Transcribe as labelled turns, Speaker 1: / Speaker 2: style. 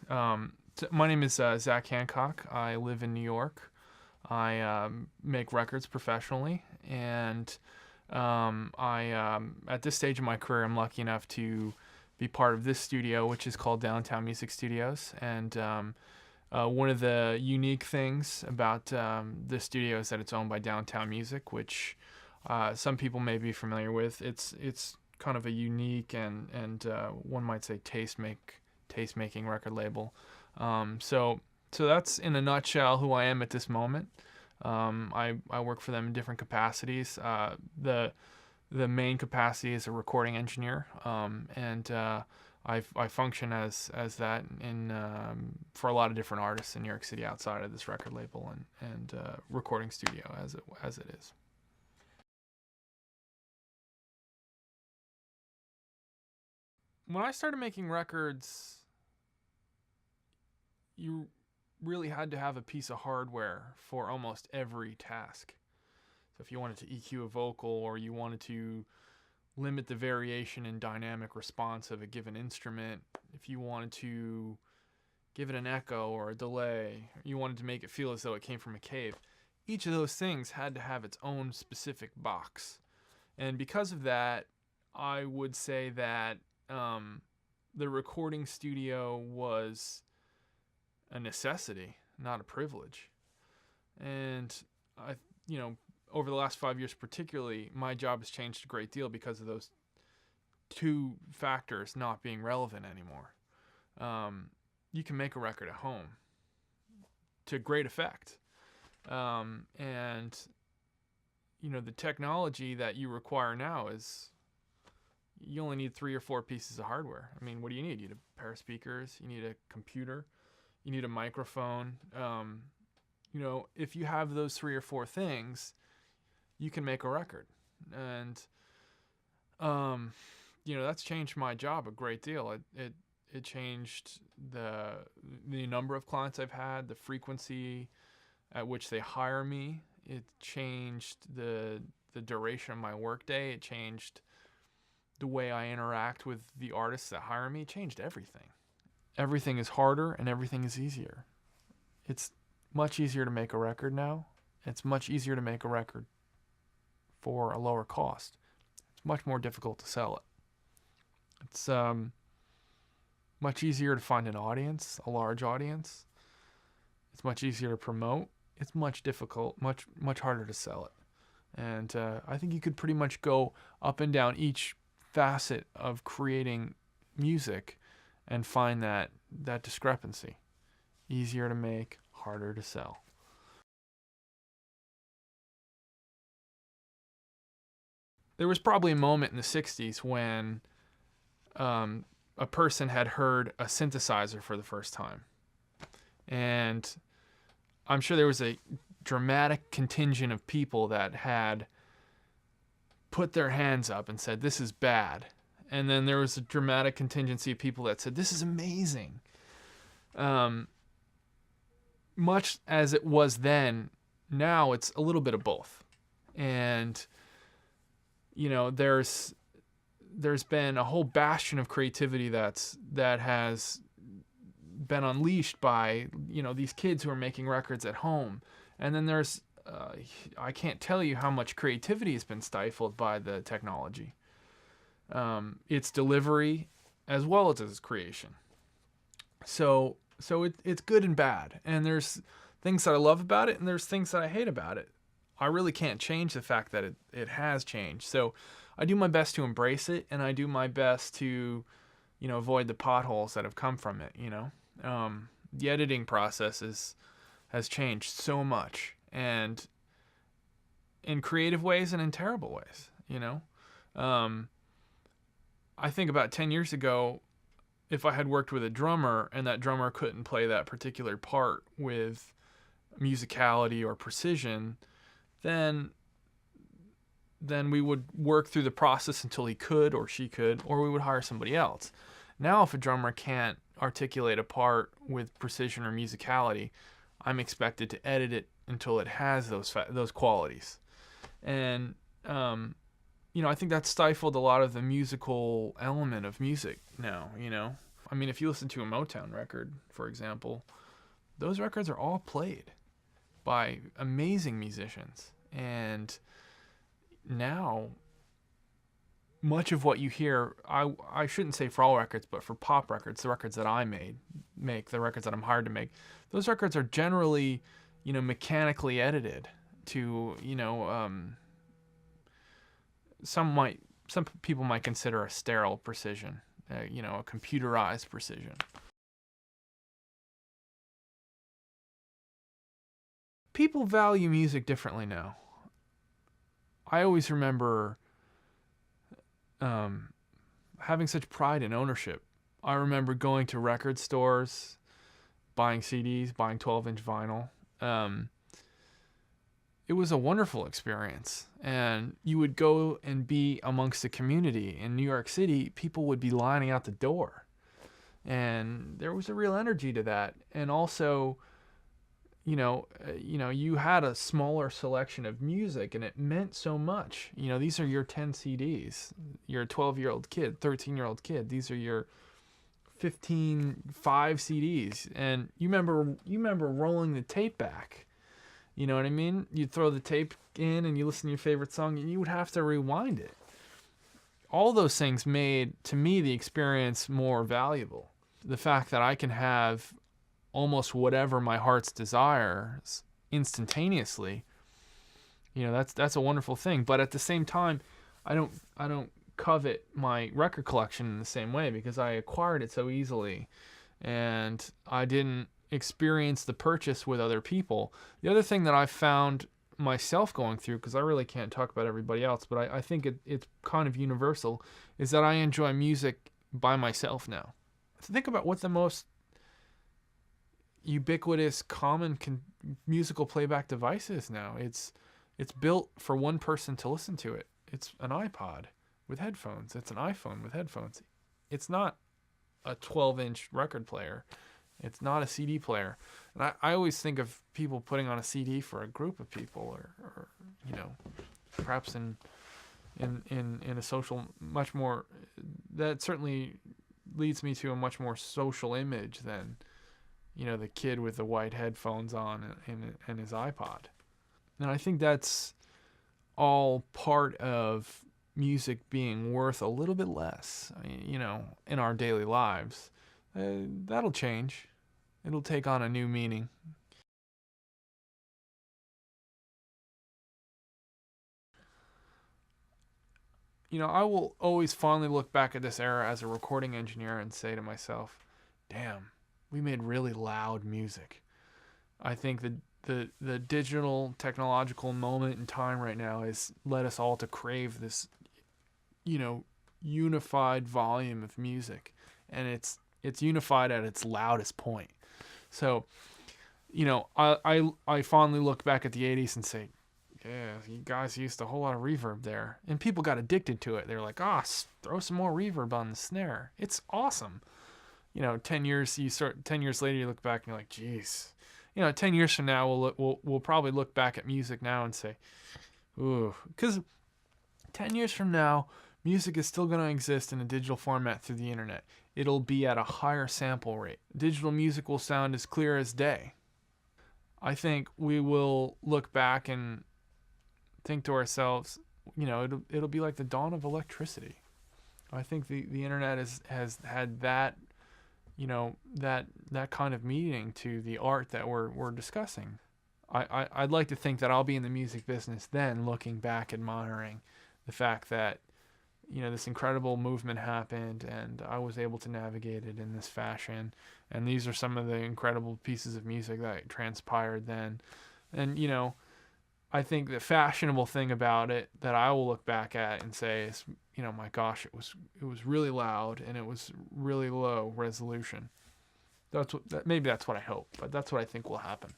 Speaker 1: My name is Zach Hancock. I live in New York. I make records professionally, and at this stage of my career, I'm lucky enough to be part of this studio, which is called Downtown Music Studios. And one of the unique things about this studio is that it's owned by Downtown Music, which some people may be familiar with. It's kind of a unique and one might say taste-making record label. So that's in a nutshell who I am at this moment. I work for them in different capacities. The main capacity is a recording engineer, and I function as that in for a lot of different artists in New York City outside of this record label and recording studio as it is. When I started making records, you really had to have a piece of hardware for almost every task. So if you wanted to EQ a vocal, or you wanted to limit the variation in dynamic response of a given instrument, if you wanted to give it an echo or a delay, you wanted to make it feel as though it came from a cave, each of those things had to have its own specific box. And because of that, I would say that the recording studio was a necessity, not a privilege. And over the last 5 years particularly, my job has changed a great deal because of those two factors not being relevant anymore. You can make a record at home to great effect. And the technology that you require now is, you only need 3 or 4 pieces of hardware. I mean, what do you need? You need a pair of speakers, you need a computer, you need a microphone. If you have those 3 or 4 things, you can make a record. And that's changed my job a great deal. It changed the number of clients I've had, the frequency at which they hire me. It changed the duration of my workday. It changed the way I interact with the artists that hire me. It changed everything. Everything is harder and everything is easier. It's much easier to make a record now. It's much easier to make a record for a lower cost. It's much more difficult to sell it. It's much easier to find an audience, a large audience. It's much easier to promote. It's much harder to sell it. And I think you could pretty much go up and down each facet of creating music and find that discrepancy. Easier to make, harder to sell. There was probably a moment in the 60s when a person had heard a synthesizer for the first time. And I'm sure there was a dramatic contingent of people that had put their hands up and said, "This is bad." And then there was a dramatic contingency of people that said, "This is amazing." Much as it was then, now it's a little bit of both. And there's been a whole bastion of creativity that has been unleashed by these kids who are making records at home. And then there's I can't tell you how much creativity has been stifled by the technology. Its delivery as well as its creation. So it's good and bad. And there's things that I love about it, and there's things that I hate about it. I really can't change the fact that it has changed. So I do my best to embrace it, and I do my best to avoid the potholes that have come from it. The editing process has changed so much, and in creative ways and in terrible ways. I think about 10 years ago, if I had worked with a drummer and that drummer couldn't play that particular part with musicality or precision, then we would work through the process until he could or she could, or we would hire somebody else. Now, if a drummer can't articulate a part with precision or musicality, I'm expected to edit it until it has those qualities. And I think that stifled a lot of the musical element of music now. I mean, if you listen to a Motown record, for example, those records are all played by amazing musicians. And now, much of what you hear, I shouldn't say for all records, but for pop records, the records that I make, the records that I'm hired to make, those records are generally, mechanically edited to, some people might consider a sterile precision, a computerized precision. People value music differently now. I always remember having such pride in ownership. I remember going to record stores, buying CDs, buying 12-inch vinyl. It was a wonderful experience. And you would go and be amongst the community. In New York City, people would be lining out the door. And there was a real energy to that. And also, you had a smaller selection of music, and it meant so much. These are your 10 CDs. You're a 12-year-old kid, 13-year-old kid. These are your 5 CDs, and you remember rolling the tape back. You know what I mean? You'd throw the tape in, and you listen to your favorite song, and you would have to rewind it. All those things made, to me, the experience more valuable. The fact that I can have almost whatever my heart's desires instantaneously, that's a wonderful thing. But at the same time, I don't covet my record collection in the same way, because I acquired it so easily and I didn't experience the purchase with other people. The other thing that I found myself going through, because I really can't talk about everybody else, but I think it's kind of universal, is that I enjoy music by myself now. Think about what the most ubiquitous common musical playback device is now. It's built for one person to listen to it. It's an iPod with headphones. It's an iPhone with headphones. It's not a 12-inch record player. It's not a CD player. And I always think of people putting on a CD for a group of people, or perhaps in a social, much more, that certainly leads me to a much more social image than the kid with the white headphones on and his iPod. And I think that's all part of music being worth a little bit less, in our daily lives. That'll change. It'll take on a new meaning. I will always fondly look back at this era as a recording engineer and say to myself, damn, we made really loud music. I think the digital technological moment in time right now has led us all to crave this, unified volume of music, and it's unified at its loudest point. So, I fondly look back at the 80s and say, yeah, you guys used a whole lot of reverb there, and people got addicted to it. They're like, throw some more reverb on the snare. It's awesome. 10 years later, you look back and you're like, geez. 10 years from now, we'll probably look back at music now and say, ooh, because 10 years from now, music is still going to exist in a digital format through the internet. It'll be at a higher sample rate. Digital music will sound as clear as day. I think we will look back and think to ourselves, it'll be like the dawn of electricity. I think the internet has had that, that kind of meaning to the art that we're discussing. I'd like to think that I'll be in the music business then, looking back, admiring the fact that, this incredible movement happened and I was able to navigate it in this fashion. And these are some of the incredible pieces of music that transpired then. And, I think the fashionable thing about it that I will look back at and say is, my gosh, it was really loud and it was really low resolution. Maybe that's what I hope, but that's what I think will happen.